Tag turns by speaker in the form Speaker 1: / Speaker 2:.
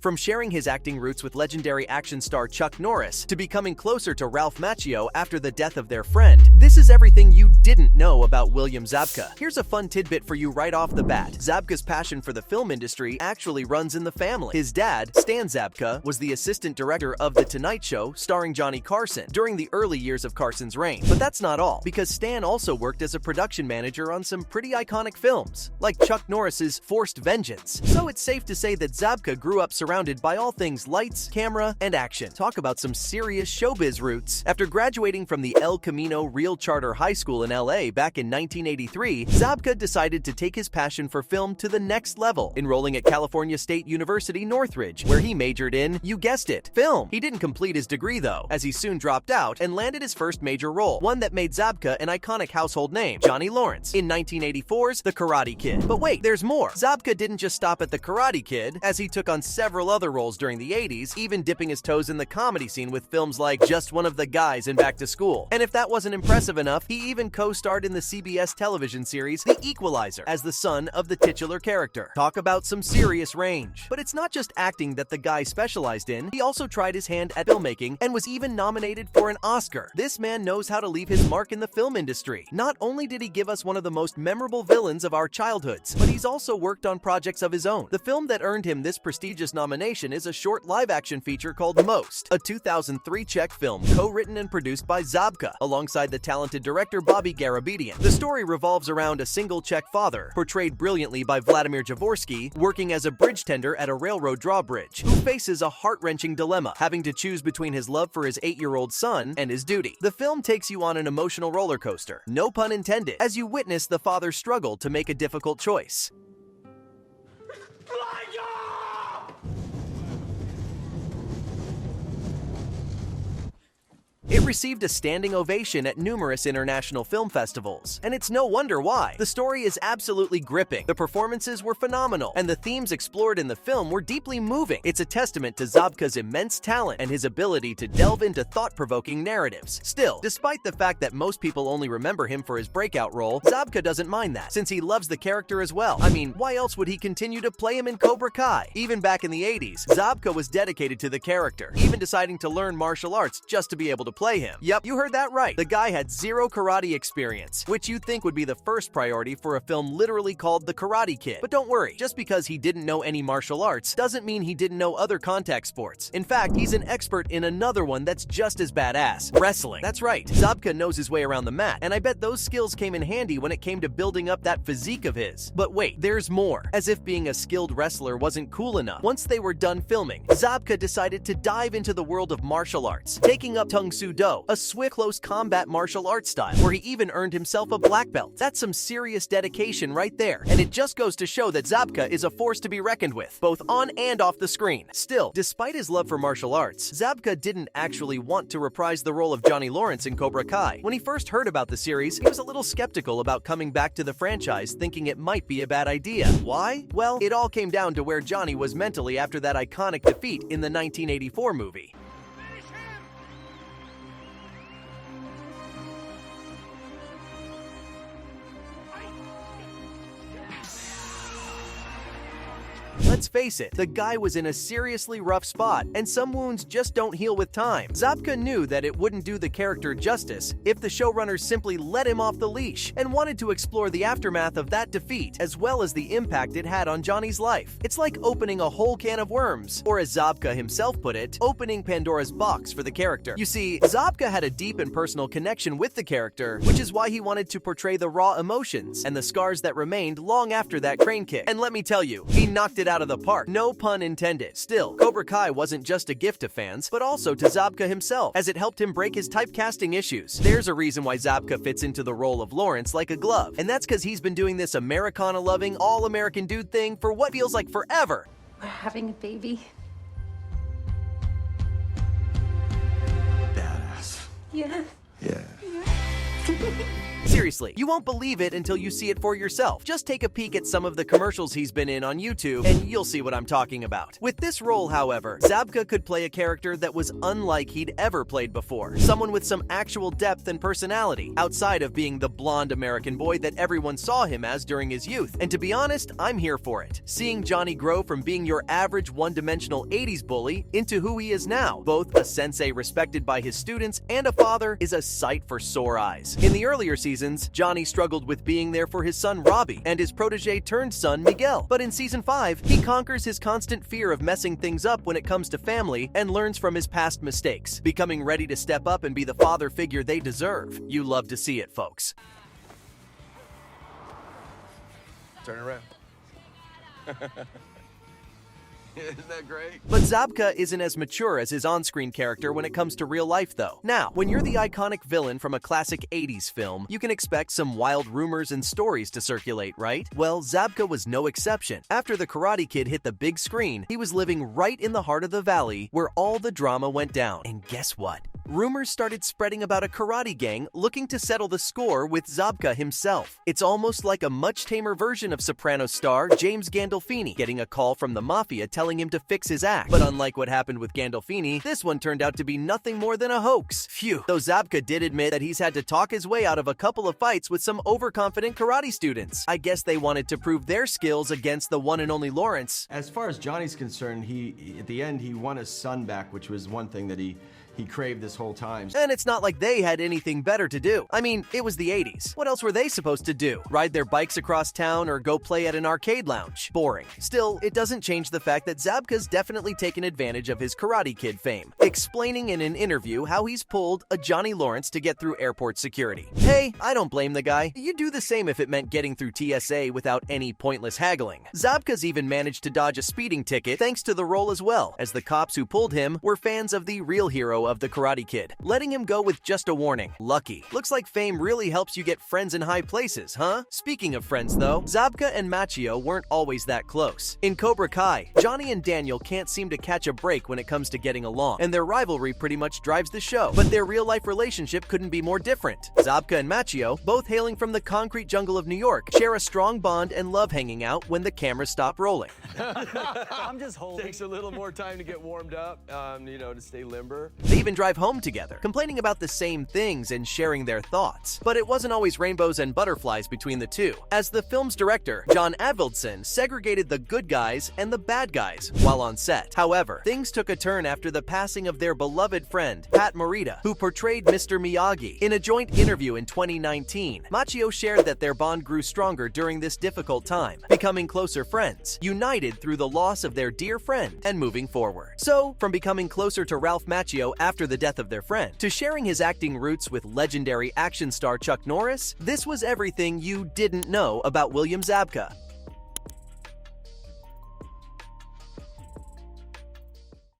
Speaker 1: From sharing his acting roots with legendary action star Chuck Norris to becoming closer to Ralph Macchio after the death of their friend, this is everything you didn't know about William Zabka. Here's a fun tidbit for you right off the bat. Zabka's passion for the film industry actually runs in the family. His dad, Stan Zabka, was the assistant director of The Tonight Show starring Johnny Carson during the early years of Carson's reign. But that's not all, because Stan also worked as a production manager on some pretty iconic films, like Chuck Norris's Forced Vengeance. So it's safe to say that Zabka grew up surrounded by all things lights, camera, and action. Talk about some serious showbiz roots. After graduating from the El Camino Real Charter High School in LA back in 1983, Zabka decided to take his passion for film to the next level, enrolling at California State University Northridge, where he majored in, you guessed it, film. He didn't complete his degree though, as he soon dropped out and landed his first major role, one that made Zabka an iconic household name, Johnny Lawrence, in 1984's The Karate Kid. But wait, there's more. Zabka didn't just stop at The Karate Kid, as he took on several other roles during the 80s, even dipping his toes in the comedy scene with films like Just One of the Guys and Back to School. And if that wasn't impressive enough, he even co-starred in the CBS television series The Equalizer as the son of the titular character. Talk about some serious range. But it's not just acting that the guy specialized in. He also tried his hand at filmmaking and was even nominated for an Oscar. This man knows how to leave his mark in the film industry. Not only did he give us one of the most memorable villains of our childhoods, but he's also worked on projects of his own. The film that earned him this prestigious nomination is a short live-action feature called Most, a 2003 Czech film co-written and produced by Zabka, alongside the talented director Bobby Garabedian. The story revolves around a single Czech father, portrayed brilliantly by Vladimir Javorsky, working as a bridge tender at a railroad drawbridge, who faces a heart-wrenching dilemma, having to choose between his love for his 8-year-old son and his duty. The film takes you on an emotional roller coaster, no pun intended, as you witness the father's struggle to make a difficult choice. It received a standing ovation at numerous international film festivals, and it's no wonder why. The story is absolutely gripping, the performances were phenomenal, and the themes explored in the film were deeply moving. It's a testament to Zabka's immense talent and his ability to delve into thought-provoking narratives. Still, despite the fact that most people only remember him for his breakout role, Zabka doesn't mind that, since he loves the character as well. I mean, why else would he continue to play him in Cobra Kai? Even back in the 80s, Zabka was dedicated to the character, even deciding to learn martial arts just to be able to play him. Yep, you heard that right. The guy had zero karate experience, which you'd think would be the first priority for a film literally called The Karate Kid. But don't worry, just because he didn't know any martial arts doesn't mean he didn't know other contact sports. In fact, he's an expert in another one that's just as badass, wrestling. That's right, Zabka knows his way around the mat, and I bet those skills came in handy when it came to building up that physique of his. But wait, there's more. As if being a skilled wrestler wasn't cool enough, once they were done filming, Zabka decided to dive into the world of martial arts, taking up Tung Soo Do, a swift, close combat martial arts style, where he even earned himself a black belt. That's some serious dedication right there, and it just goes to show that Zabka is a force to be reckoned with, both on and off the screen. Still, despite his love for martial arts, Zabka didn't actually want to reprise the role of Johnny Lawrence in Cobra Kai. When he first heard about the series, he was a little skeptical about coming back to the franchise, thinking it might be a bad idea. Why? Well, it all came down to where Johnny was mentally after that iconic defeat in the 1984 movie. Let's face it, the guy was in a seriously rough spot, and some wounds just don't heal with time. Zabka knew that it wouldn't do the character justice if the showrunners simply let him off the leash, and wanted to explore the aftermath of that defeat, as well as the impact it had on Johnny's life. It's like opening a whole can of worms, or as Zabka himself put it, opening Pandora's box for the character. You see, Zabka had a deep and personal connection with the character, which is why he wanted to portray the raw emotions and the scars that remained long after that crane kick. And let me tell you, he knocked it out of the park, no pun intended. Still, Cobra Kai wasn't just a gift to fans, but also to Zabka himself, as it helped him break his typecasting issues. There's a reason why Zabka fits into the role of Lawrence like a glove, and that's because he's been doing this Americana-loving, all-American dude thing for what feels like forever.
Speaker 2: We're having a baby.
Speaker 3: Badass.
Speaker 2: Yeah.
Speaker 3: Yeah.
Speaker 1: Seriously, you won't believe it until you see it for yourself. Just take a peek at some of the commercials he's been in on YouTube, and you'll see what I'm talking about. With this role, however, Zabka could play a character that was unlike he'd ever played before. Someone with some actual depth and personality, outside of being the blonde American boy that everyone saw him as during his youth. And to be honest, I'm here for it. Seeing Johnny grow from being your average one-dimensional 80s bully into who he is now, both a sensei respected by his students and a father, is a sight for sore eyes. In the earlier seasons, Johnny struggled with being there for his son Robbie and his protege-turned-son Miguel. But in Season 5, he conquers his constant fear of messing things up when it comes to family and learns from his past mistakes, becoming ready to step up and be the father figure they deserve. You love to see it, folks.
Speaker 2: Turn around. Isn't that great?
Speaker 1: But Zabka isn't as mature as his on-screen character when it comes to real life, though. Now, when you're the iconic villain from a classic 80s film, you can expect some wild rumors and stories to circulate, right? Well, Zabka was no exception. After The Karate Kid hit the big screen, he was living right in the heart of the valley where all the drama went down. And guess what? Rumors started spreading about a karate gang looking to settle the score with Zabka himself. It's almost like a much tamer version of Sopranos star James Gandolfini getting a call from the mafia telling him to fix his act. But unlike what happened with Gandolfini, this one turned out to be nothing more than a hoax. Phew. Though Zabka did admit that he's had to talk his way out of a couple of fights with some overconfident karate students. I guess they wanted to prove their skills against the one and only Lawrence.
Speaker 3: As far as Johnny's concerned, at the end he won his son back, which was one thing that he craved this whole time.
Speaker 1: And it's not like they had anything better to do. I mean, it was the 80s. What else were they supposed to do? Ride their bikes across town or go play at an arcade lounge? Boring. Still, it doesn't change the fact that Zabka's definitely taken advantage of his Karate Kid fame, explaining in an interview how he's pulled a Johnny Lawrence to get through airport security. Hey, I don't blame the guy. You'd do the same if it meant getting through TSA without any pointless haggling. Zabka's even managed to dodge a speeding ticket thanks to the role as well, as the cops who pulled him were fans of the real hero of the Karate Kid, letting him go with just a warning. Lucky. Looks like fame really helps you get friends in high places, huh? Speaking of friends though, Zabka and Machio weren't always that close. In Cobra Kai, Johnny and Daniel can't seem to catch a break when it comes to getting along, and their rivalry pretty much drives the show. But their real-life relationship couldn't be more different. Zabka and Machio, both hailing from the concrete jungle of New York, share a strong bond and love hanging out when the cameras stop rolling.
Speaker 2: I'm just holding. Takes a little more time to get warmed up, to stay limber.
Speaker 1: They even drive home together, complaining about the same things and sharing their thoughts. But it wasn't always rainbows and butterflies between the two, as the film's director, John Avildsen, segregated the good guys and the bad guys while on set. However, things took a turn after the passing of their beloved friend, Pat Morita, who portrayed Mr. Miyagi. In a joint interview in 2019, Machio shared that their bond grew stronger during this difficult time, becoming closer friends, united through the loss of their dear friend and moving forward. So, from becoming closer to Ralph Macchio after the death of their friend, to sharing his acting roots with legendary action star Chuck Norris, this was everything you didn't know about William Zabka.